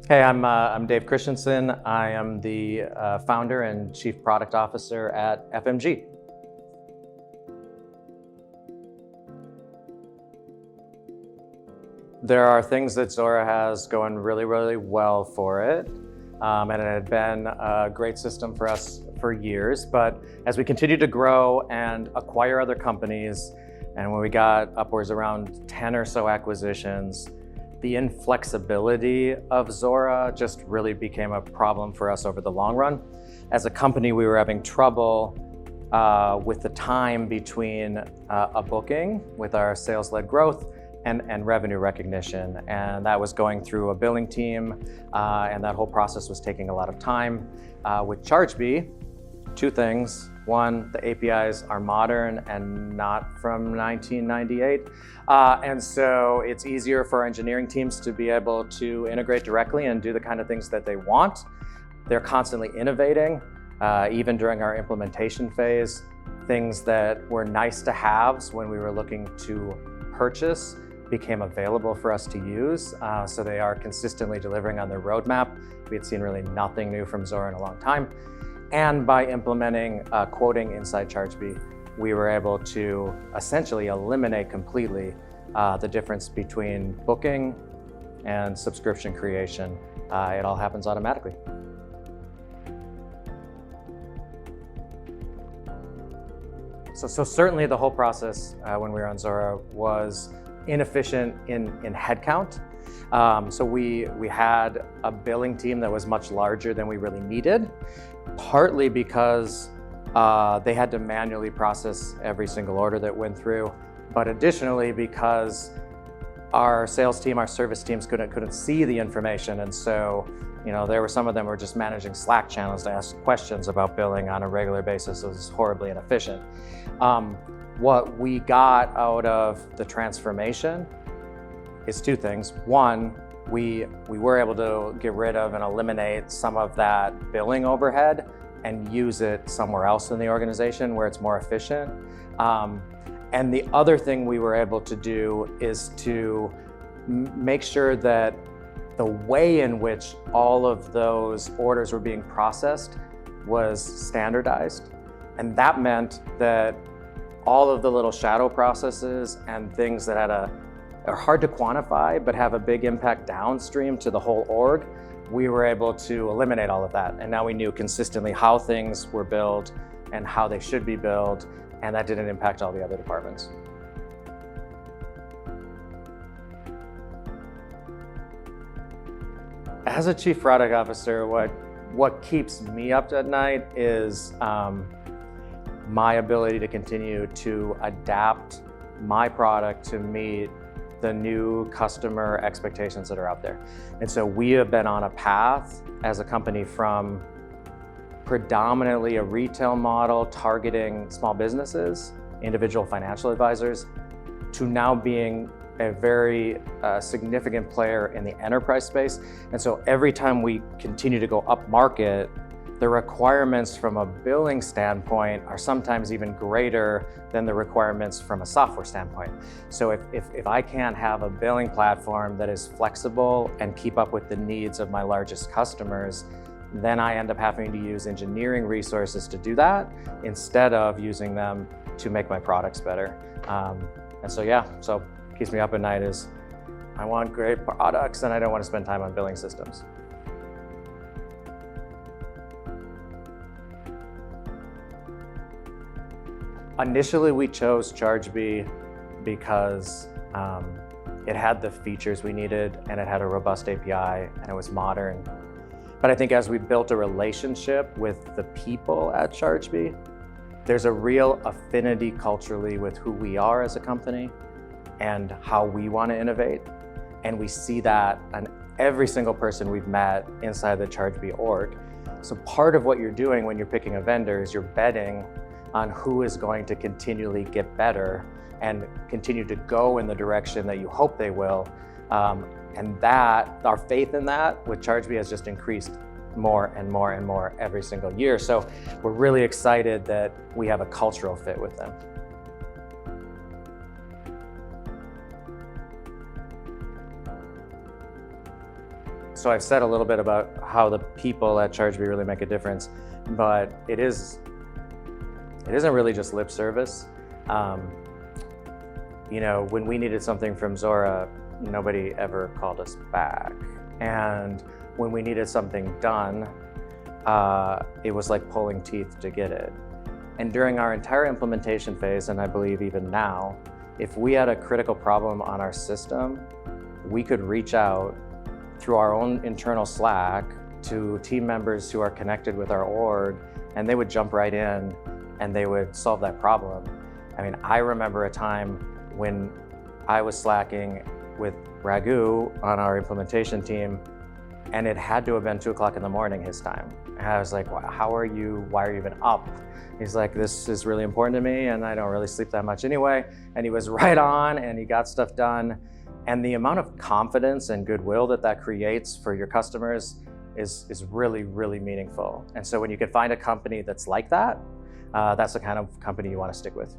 Hey, I'm Dave Christensen. I am the founder and chief product officer at FMG. There are things that Zuora has going really, really well for it. And it had been a great system for us for years. But as we continued to grow and acquire other companies, and when we got upwards around 10 or so acquisitions, the inflexibility of Zuora just really became a problem for us over the long run. As a company, we were having trouble with the time between a booking with our sales-led growth and revenue recognition. And that was going through a billing team, and that whole process was taking a lot of time. With Chargebee, two things. One, the APIs are modern and not from 1998. And so it's easier for our engineering teams to be able to integrate directly and do the kind of things that they want. They're constantly innovating, even during our implementation phase. Things that were nice to haves when we were looking to purchase became available for us to use. So they are consistently delivering on their roadmap. We had seen really nothing new from Zuora in a long time. And by implementing quoting inside Chargebee, we were able to essentially eliminate completely the difference between booking and subscription creation. It all happens automatically. So certainly the whole process when we were on Zuora was inefficient in headcount. So we had a billing team that was much larger than we really needed, partly because they had to manually process every single order that went through, but additionally because our sales team, our service teams couldn't see the information. And so, there were some of them were just managing Slack channels to ask questions about billing on a regular basis. It was horribly inefficient. What we got out of the transformation is two things. One, we were able to get rid of and eliminate some of that billing overhead and use it somewhere else in the organization where it's more efficient. And the other thing we were able to do is to make sure that the way in which all of those orders were being processed was standardized. And that meant that all of the little shadow processes and things that are hard to quantify but have a big impact downstream to the whole org, we were able to eliminate all of that. And now we knew consistently how things were billed and how they should be billed, and that didn't impact all the other departments. As a chief product officer, what keeps me up at night is my ability to continue to adapt my product to meet the new customer expectations that are out there. And so we have been on a path as a company from predominantly a retail model targeting small businesses, individual financial advisors, to now being a very significant player in the enterprise space. And so every time we continue to go up market, the requirements from a billing standpoint are sometimes even greater than the requirements from a software standpoint. So if I can't have a billing platform that is flexible and keep up with the needs of my largest customers, then I end up having to use engineering resources to do that instead of using them to make my products better. And so what keeps me up at night is I want great products and I don't want to spend time on billing systems. Initially, we chose Chargebee because it had the features we needed and it had a robust API and it was modern. But I think as we built a relationship with the people at Chargebee, there's a real affinity culturally with who we are as a company and how we want to innovate. And we see that on every single person we've met inside the Chargebee org. So part of what you're doing when you're picking a vendor is you're betting on who is going to continually get better and continue to go in the direction that you hope they will. And that, our faith in that with Chargebee has just increased more and more and more every single year. So we're really excited that we have a cultural fit with them. So I've said a little bit about how the people at Chargebee really make a difference, but it isn't really just lip service. When we needed something from Zuora, nobody ever called us back. And when we needed something done, it was like pulling teeth to get it. And during our entire implementation phase, and I believe even now, if we had a critical problem on our system, we could reach out through our own internal Slack to team members who are connected with our org, and they would jump right in and they would solve that problem. I mean, I remember a time when I was slacking with Raghu on our implementation team, and it had to have been 2 o'clock in the morning his time. And I was like, why are you even up? He's like, this is really important to me, and I don't really sleep that much anyway. And he was right on, and he got stuff done. And the amount of confidence and goodwill that creates for your customers is really, really meaningful. And so when you can find a company that's like that, that's the kind of company you want to stick with.